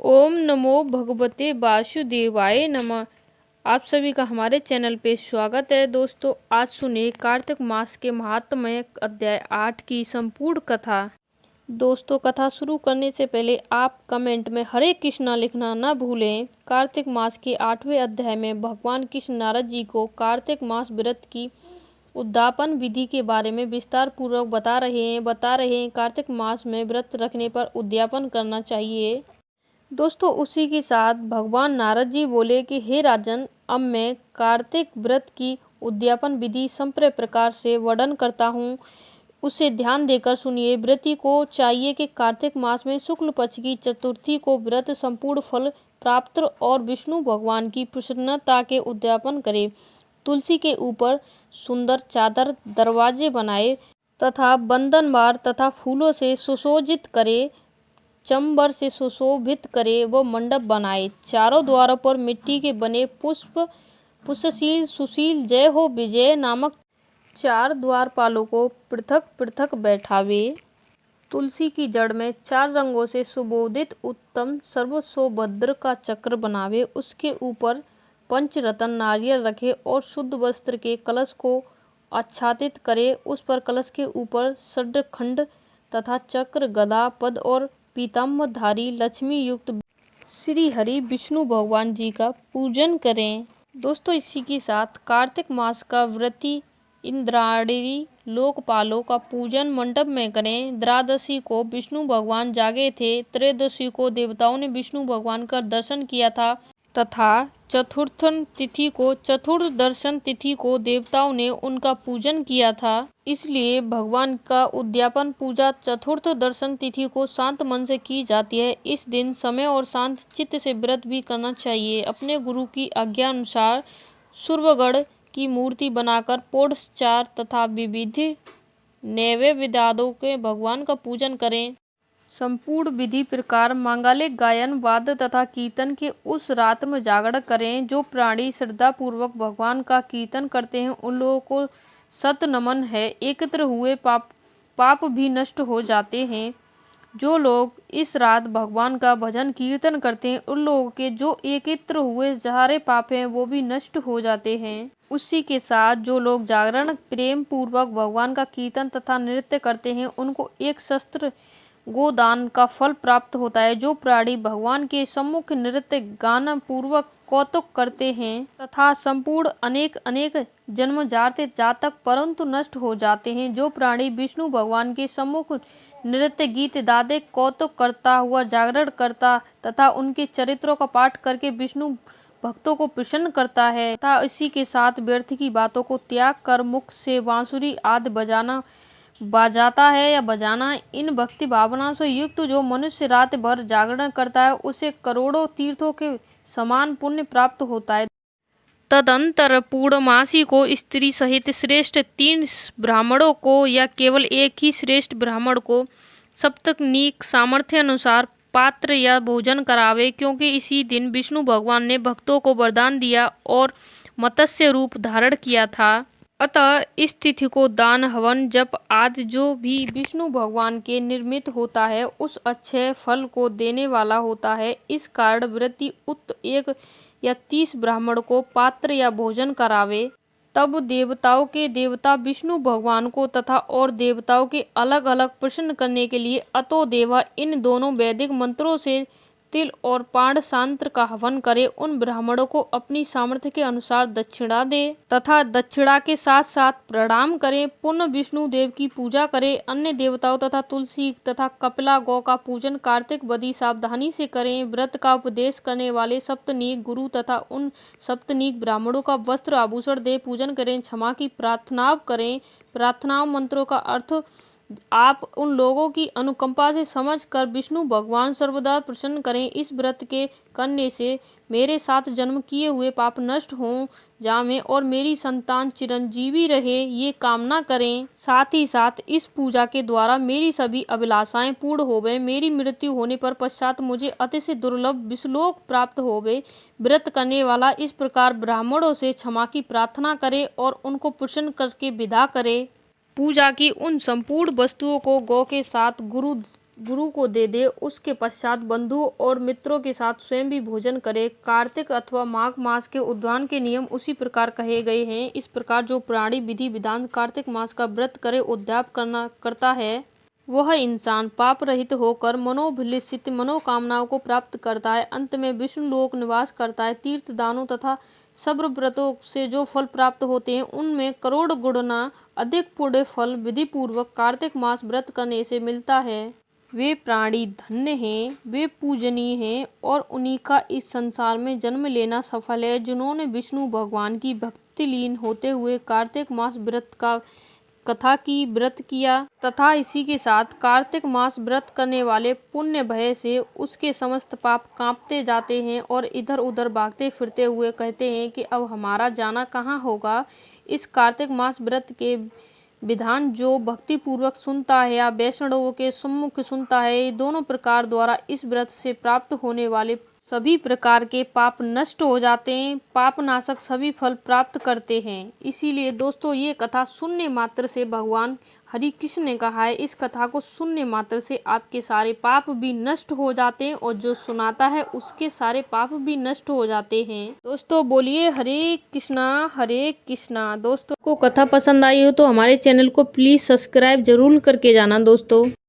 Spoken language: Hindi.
ओम नमो भगवते वासुदेवाय नमः। आप सभी का हमारे चैनल पे स्वागत है। दोस्तों, आज सुनिए कार्तिक मास के महात्म्य अध्याय 8 की संपूर्ण कथा। दोस्तों, कथा शुरू करने से पहले आप कमेंट में हरे कृष्णा लिखना न भूलें। कार्तिक मास के 8वें अध्याय में भगवान कृष्ण नारद जी को कार्तिक मास व्रत की उद्यापन विधि के बारे में विस्तार पूर्वक बता रहे हैं। कार्तिक मास में व्रत रखने पर उद्यापन करना चाहिए। दोस्तों, उसी के साथ भगवान नारद जी बोले कि हे राजन, अब मैं कार्तिक व्रत की उद्यापन विधि संपूर्ण प्रकार से वर्णन करता हूँ, उसे ध्यान देकर सुनिए। व्रती को चाहिए कि कार्तिक मास में शुक्ल पक्ष की चतुर्थी को व्रत संपूर्ण फल प्राप्त और विष्णु भगवान की प्रसन्नता के उद्यापन करे। तुलसी के ऊपर सुंदर चादर दरवाजे बनाए तथा बंधनवार तथा फूलों से सुशोभित करे, चंबर से सुशोभित करे व मंडप बनाए। चारों द्वारों पर मिट्टी के बने पुष्पशील सुशील जय हो विजय नामक 4 द्वारपालों को पृथक पृथक बैठावे। तुलसी की जड़ में 4 रंगों से सुशोभित उत्तम सर्वसौभद्र का चक्र बनावे। उसके ऊपर पंचरत्न नारियल रखे और शुद्ध वस्त्र के कलश को आच्छादित करे। उस पर कलश के ऊपर षड्खंड तथा चक्र गदा पद और पीताम्बरधारी लक्ष्मी युक्त श्री हरि विष्णु भगवान जी का पूजन करें। दोस्तों, इसी के साथ कार्तिक मास का व्रती इंद्राणी लोकपालों का पूजन मंडप में करें। द्वादशी को विष्णु भगवान जागे थे, त्रयोदशी को देवताओं ने विष्णु भगवान का दर्शन किया था तथा चतुर्थ तिथि को चतुर्दर्शन तिथि को देवताओं ने उनका पूजन किया था। इसलिए भगवान का उद्यापन पूजा चतुर्थ दर्शन तिथि को शांत मन से की जाती है। इस दिन समय और शांत चित्त से व्रत भी करना चाहिए। अपने गुरु की आज्ञा अनुसार सूर्यगण की मूर्ति बनाकर पोषोपचार तथा विविध नैवेद्यों के भगवान का पूजन करें। संपूर्ण विधि प्रकार मांगलिक गायन वाद्य तथा कीर्तन के उस रात में जागरण करें। जो प्राणी श्रद्धा पूर्वक भगवान का कीर्तन करते हैं उन लोगों को सत नमन है। एकत्र हुए पाप भी नष्ट हो जाते हैं। जो लोग इस रात भगवान का भजन कीर्तन करते हैं उन लोगों के जो एकत्र हुए सारे पाप हैं वो भी नष्ट हो जाते हैं। उसी के साथ जो लोग जागरण प्रेम पूर्वक भगवान का कीर्तन तथा नृत्य करते हैं उनको एक शस्त्र गोदान का फल प्राप्त होता है। जो प्राणी भगवान के सम्मुख नृत्य गान पूर्वक कौतुक करते हैं तथा संपूर्ण अनेक अनेक जन्म जातक परंतु नष्ट हो जाते हैं। जो प्राणी विष्णु भगवान के सम्मुख नृत्य गीत दादे कौतुक करता हुआ जागरण करता तथा उनके चरित्रों का पाठ करके विष्णु भक्तों को प्रसन्न करता है तथा इसी के साथ व्यर्थ की बातों को त्याग कर मुख से बांसुरी आदि बजाता है या बजाना, इन भक्ति भावना से युक्त जो मनुष्य रात भर जागरण करता है उसे करोड़ों तीर्थों के समान पुण्य प्राप्त होता है। तदंतर पूर्णमासी को स्त्री सहित श्रेष्ठ 3 ब्राह्मणों को या केवल एक ही श्रेष्ठ ब्राह्मण को सप्तनीक सामर्थ्य अनुसार पात्र या भोजन करावे, क्योंकि इसी दिन विष्णु भगवान ने भक्तों को वरदान दिया और मत्स्य रूप धारण किया था। अतः इस तिथि को दान हवन जप आदि जो भी विष्णु भगवान के निर्मित होता है उस अच्छे फल को देने वाला होता है। इस कारण व्रती उत्त 1 या 30 ब्राह्मण को पात्र या भोजन करावे। तब देवताओं के देवता विष्णु भगवान को तथा और देवताओं के अलग अलग प्रसन्न करने के लिए अतो देवा इन दोनों वैदिक मंत्रों से तिल और पाण शांत्र का हवन करे। उन ब्राह्मणों को अपनी सामर्थ्य के अनुसार दक्षिणा दे तथा दक्षिणा के साथ साथ प्रणाम करें। पुनः विष्णु देव की पूजा करें। अन्य देवताओं तथा तुलसी तथा कपिला गौ का पूजन कार्तिक बड़ी सावधानी से करें। व्रत का उपदेश करने वाले सप्तनीक गुरु तथा उन सप्तनीक ब्राह्मणों का वस्त्र आभूषण दे पूजन करें। क्षमा की प्रार्थना करें। प्रार्थना मंत्रों का अर्थ आप उन लोगों की अनुकंपा से समझकर विष्णु भगवान सर्वदा प्रसन्न करें। इस व्रत के करने से मेरे 7 जन्म किए हुए पाप नष्ट हों जावें और मेरी संतान चिरंजीवी रहे, ये कामना करें। साथ ही साथ इस पूजा के द्वारा मेरी सभी अभिलाषाएं पूर्ण होवें। मेरी मृत्यु होने पर पश्चात मुझे अतिशय दुर्लभ विष्णुलोक प्राप्त होवे। व्रत करने वाला इस प्रकार ब्राह्मणों से क्षमा की प्रार्थना करे और उनको प्रसन्न करके विदा करे। पूजा की उन संपूर्ण वस्तुओं को गौ के साथ गुरु गुरु को दे दे। उसके पश्चात बंधुओं और मित्रों के साथ स्वयं भी भोजन करे। कार्तिक अथवा माघ मास के उद्यान के नियम उसी प्रकार कहे गए हैं। इस प्रकार जो प्राणी विधि विधान कार्तिक मास का व्रत करे उद्याप करता है, वह इंसान पाप रहित होकर मनोभिलषित मनोकामनाओं को प्राप्त करता है। अंत में विष्णु लोक निवास करता है। तीर्थ दानों तथा सब्र व्रतों से जो फल प्राप्त होते हैं, उनमें करोड़ गुणा अधिक पुण्य फल विधि पूर्वक कार्तिक मास व्रत करने से मिलता है। वे प्राणी धन्य हैं, वे पूजनीय हैं और उन्हीं का इस संसार में जन्म लेना सफल है, जिन्होंने विष्णु भगवान की भक्ति लीन होते हुए कार्तिक मास व्रत का कथा की व्रत किया तथा इसी के साथ कार्तिक मास व्रत करने वाले पुण्य भय से उसके समस्त पाप कांपते जाते हैं और इधर उधर भागते फिरते हुए कहते हैं कि अब हमारा जाना कहाँ होगा। इस कार्तिक मास व्रत के विधान जो भक्ति पूर्वक सुनता है या वैष्णवों के सम्मुख सुनता है, ये दोनों प्रकार द्वारा इस व्रत से प्राप्त होने वाले सभी प्रकार के पाप नष्ट हो जाते हैं। पाप नाशक सभी फल प्राप्त करते हैं। इसीलिए दोस्तों, ये कथा सुनने मात्र से भगवान हरि कृष्ण ने कहा है, इस कथा को सुनने मात्र से आपके सारे पाप भी नष्ट हो जाते हैं और जो सुनाता है उसके सारे पाप भी नष्ट हो जाते हैं। दोस्तों बोलिए हरे कृष्णा हरे कृष्णा। दोस्तों को कथा पसंद आई हो तो हमारे चैनल को प्लीज सब्सक्राइब जरूर करके जाना दोस्तों।